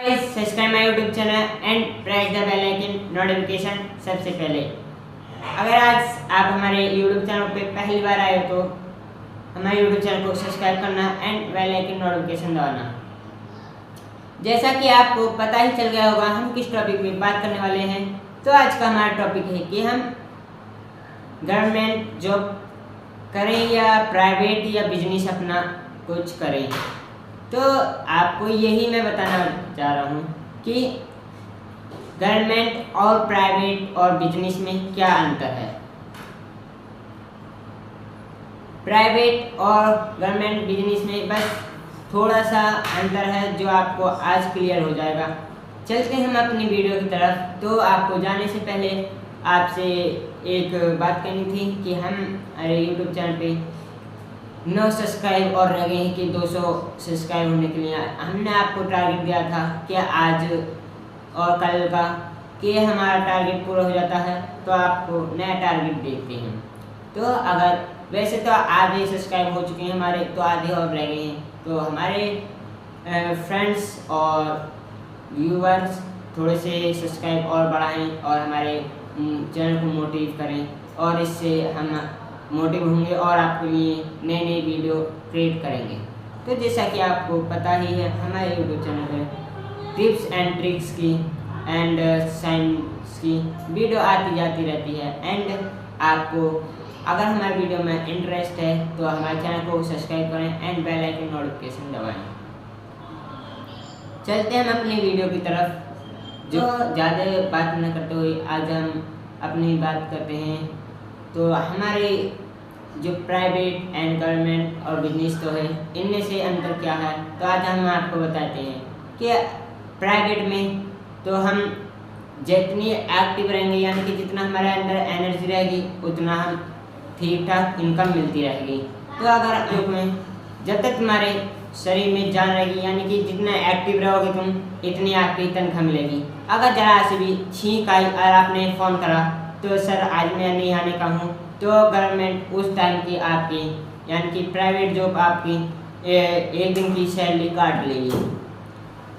Subscribe my YouTube channel and press the bell icon notification सबसे पहले। अगर आज आप हमारे यूट्यूब चैनल पे पहली बार आए हो तो हमारे यूट्यूब चैनल को सब्सक्राइब करना एंड बेल आइकन नोटिफिकेशन दबाना। जैसा कि आपको पता ही चल गया होगा हम किस टॉपिक में बात करने वाले हैं। तो आज का हमारा टॉपिक है कि हम गवर्नमेंट जॉब करें या प्राइवेट या बिजनेस अपना कुछ करें। तो आपको यही मैं बताना चाह रहा हूँ कि गवर्नमेंट और प्राइवेट और बिजनेस में क्या अंतर है। प्राइवेट और गवर्नमेंट बिजनेस में बस थोड़ा सा अंतर है जो आपको आज क्लियर हो जाएगा। चलते हैं हम अपनी वीडियो की तरफ। तो आपको जाने से पहले आपसे एक बात करनी थी कि हम अरे यूट्यूब चैनल पे 9 सब्सक्राइब और रह गए हैं कि 200 सब्सक्राइब होने के लिए हमने आपको टारगेट दिया था कि आज और कल का कि हमारा टारगेट पूरा हो जाता है तो आपको नया टारगेट देते हैं। तो अगर वैसे तो आधे सब्सक्राइब हो चुके हैं हमारे, तो आधे और रह गए हैं। तो हमारे फ्रेंड्स और व्यूअर्स थोड़े से सब्सक्राइब और बढ़ाएं और हमारे चैनल को मोटिव करें और इससे हम मोटिव होंगे और आपके लिए नई नई वीडियो क्रिएट करेंगे। तो जैसा कि आपको पता ही है हमारे यूट्यूब चैनल पर टिप्स एंड ट्रिक्स की एंड साइंस की वीडियो आती जाती रहती है। एंड आपको अगर हमारे वीडियो में इंटरेस्ट है तो हमारे चैनल को सब्सक्राइब करें एंड बेल आइकन नोटिफिकेशन दबाएं। चलते हैं हम अपनी वीडियो की तरफ। जो ज़्यादा बात न करते हुए आज हम अपनी बात करते हैं। तो हमारे जो प्राइवेट एंड गवर्नमेंट और बिजनेस तो है, इनमें से अंतर क्या है तो आज हम आपको बताते हैं कि प्राइवेट में तो हम जितनी एक्टिव रहेंगे यानी कि जितना हमारे अंदर एनर्जी रहेगी उतना हम ठीक ठाक इनकम मिलती रहेगी। तो अगर जॉब में जब तक तुम्हारे शरीर में जान रहेगी यानी कि जितना एक्टिव रहोगे तुम इतनी आपकी तनख्वाह मिलेगी। अगर ज़रा से भी छींक आई और आपने फ़ोन करा तो सर आज मैं नहीं आने का हूँ, तो गवर्नमेंट उस टाइम की आपकी यानी कि प्राइवेट जॉब आपकी एक दिन की सैलरी काट लेगी।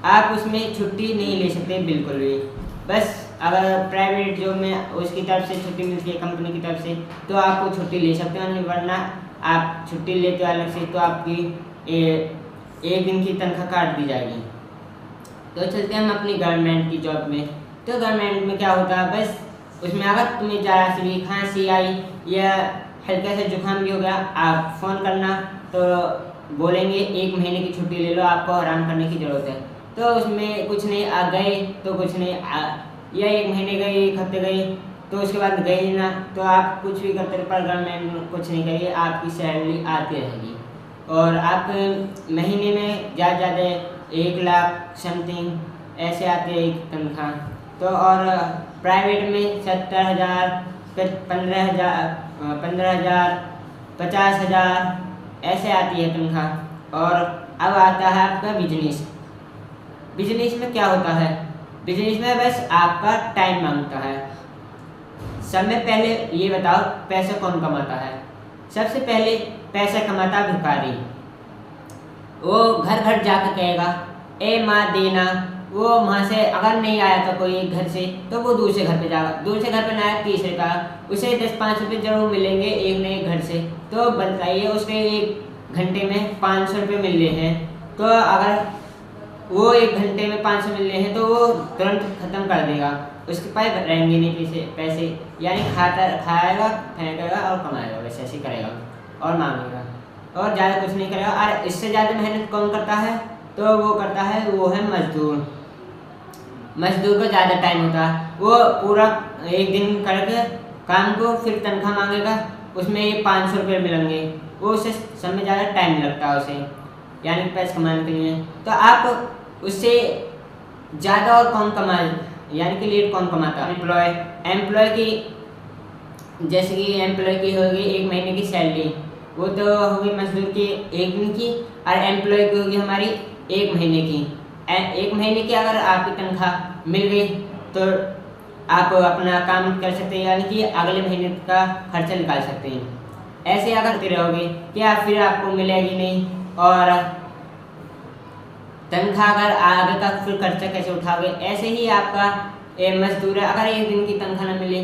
आप उसमें छुट्टी नहीं ले सकते बिल्कुल भी। बस अगर प्राइवेट जॉब में उसकी तरफ से छुट्टी मिलती है कंपनी की तरफ से तो आपको छुट्टी ले सकते हो, वरना आप छुट्टी लेते हो अलग से तो आपकी एक दिन की तनख्वाह काट दी जाएगी। तो चलते हैं हम अपनी गवर्नमेंट की जॉब में। तो गवर्नमेंट में क्या होता है, बस उसमें अगर तुम्हें ज़रा सी भी खांसी आई या हल्का सा जुकाम भी हो गया आप फ़ोन करना तो बोलेंगे 1 महीने की छुट्टी ले लो, आपको आराम करने की ज़रूरत है। तो उसमें कुछ नहीं आ गए तो कुछ नहीं या 1 महीने गए 1 हफ्ते गए तो उसके बाद गए ना, तो आप कुछ भी करते रहे पर गवर्नमेंट कुछ नहीं करिए, आपकी सैलरी आती रहेगी और आप महीने में ज़्यादा 1 लाख समथिंग ऐसे आती है एक तनख्वाह। तो और प्राइवेट में 70,000 फिर 15,000 50,000 ऐसे आती है तनख्वाह। और अब आता है आपका बिजनेस। बिजनेस में क्या होता है, बिजनेस में बस आपका टाइम मांगता है। सबसे पहले ये बताओ पैसा कौन कमाता है। सबसे पहले पैसा कमाता भिखारी। वो घर घर जाकर कहेगा ए माँ देना, वो वहाँ से अगर नहीं आया था कोई घर से तो वो दूसरे घर पे जाएगा, दूसरे घर पे ना आया तीसरे का, उसे 10-5 रुपये जरूर मिलेंगे एक नए घर से। तो बताइए उसके 1 घंटे में 500 रुपये मिल रहे हैं। तो अगर वो 1 घंटे में 500 मिल रहे हैं तो वो तुरंत ख़त्म कर देगा, उसके पास रहेंगे नहीं पैसे यानी खाएगा फेंकेगा और कमाएगा, वैसे ऐसे करेगा और मांगेगा और ज़्यादा कुछ नहीं करेगा। और इससे ज़्यादा मेहनत कौन करता है तो वो करता है वो है मजदूर। मजदूर को ज़्यादा टाइम होता है, वो पूरा 1 दिन करके काम को फिर तनख्वाह मांगेगा, उसमें 500 रुपये मिलेंगे, वो उसे समय ज़्यादा टाइम लगता है उसे यानी पैसे कमाने के लिए। तो आप उससे ज़्यादा और कौन कमाए यानी कि लेट कौन कमाता है, एम्प्लॉय की जैसे कि एम्प्लॉय की होगी 1 महीने की सैलरी, वो तो होगी मजदूर की 1 दिन की, और एम्प्लॉय की होगी हमारी 1 महीने की। 1 महीने की अगर आपकी तनख्वाह मिल गई तो आप अपना काम कर सकते हैं यानी कि अगले महीने का खर्चा निकाल सकते हैं। ऐसे अगर करते रहोगे क्या फिर आपको मिलेगी नहीं और तनख्वाह अगर आगे का फिर खर्चा कैसे उठाओगे। ऐसे ही आपका मजदूर है, अगर एक दिन की तनख्वाह न मिले,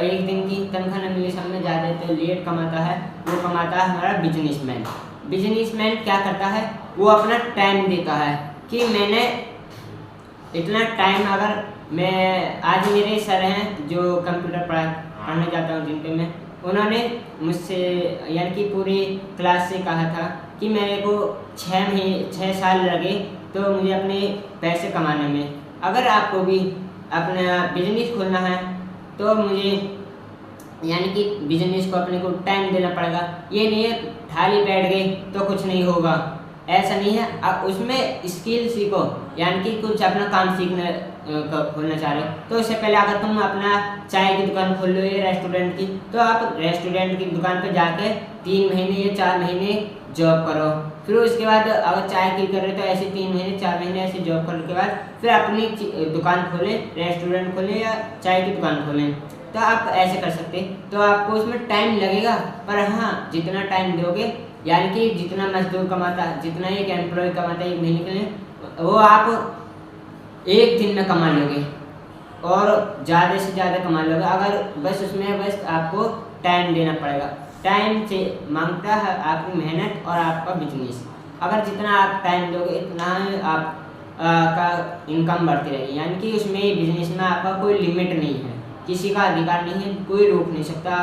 एक दिन की तनख्वाह न मिले, सब में ज़्यादा तो लेट कमाता है, वो कमाता है हमारा बिजनेसमैन। बिजनेसमैन क्या करता है, वो अपना टाइम देता है कि मैंने इतना टाइम, अगर मैं आज मेरे सर हैं जो कंप्यूटर पढ़ाने जाता हूँ जिन पे मैं, उन्होंने मुझसे यानी कि पूरी क्लास से कहा था कि मेरे को 6 साल लगे तो मुझे अपने पैसे कमाने में। अगर आपको भी अपना बिजनेस खोलना है तो मुझे यानी कि बिजनेस को अपने को टाइम देना पड़ेगा। ये नहीं है खाली बैठ गए तो कुछ नहीं होगा, ऐसा नहीं है। आप उसमें स्किल सीखो, यानी कि कुछ अपना काम सीखना खोलना चाह रहे हो तो उससे पहले अगर तुम अपना चाय की दुकान खोल लो या रेस्टोरेंट की, तो आप रेस्टोरेंट की दुकान पर जाके 3 महीने या 4 महीने जॉब करो। फिर उसके बाद अगर चाय की कर रहे तो ऐसे 3 महीने 4 महीने ऐसे जॉब करने के बाद फिर अपनी दुकान खोलें, रेस्टोरेंट खोलें या चाय की दुकान खोलें। तो आप ऐसे कर सकते, तो आपको उसमें टाइम लगेगा, पर हाँ जितना टाइम दोगे, यानी कि जितना मजदूर कमाता है, जितना एक एम्प्लॉय कमाता है 1 महीने के लिए, वो आप 1 दिन में कमा लोगे और ज़्यादा से ज़्यादा कमा लोगे। अगर बस उसमें बस आपको टाइम देना पड़ेगा। टाइम से मांगता है आपकी मेहनत और आपका बिजनेस। अगर जितना आप टाइम दोगे इतना आप का इनकम बढ़ती रहेगी, यानी कि उसमें बिजनेस में आपका कोई लिमिट नहीं है, किसी का अधिकार नहीं है, कोई रोक नहीं सकता।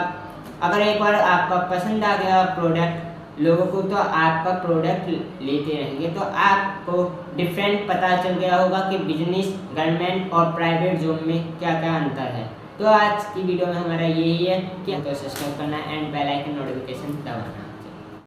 अगर एक बार आपका पसंद आ गया प्रोडक्ट लोगों को, तो आपका प्रोडक्ट लेते रहेंगे। तो आपको डिफरेंट पता चल गया होगा कि बिजनेस, गवर्नमेंट और प्राइवेट जॉब में क्या क्या अंतर है। तो आज की वीडियो में हमारा यही है कि आपको सब्सक्राइब करना एंड बेल आइकन नोटिफिकेशन दबाना।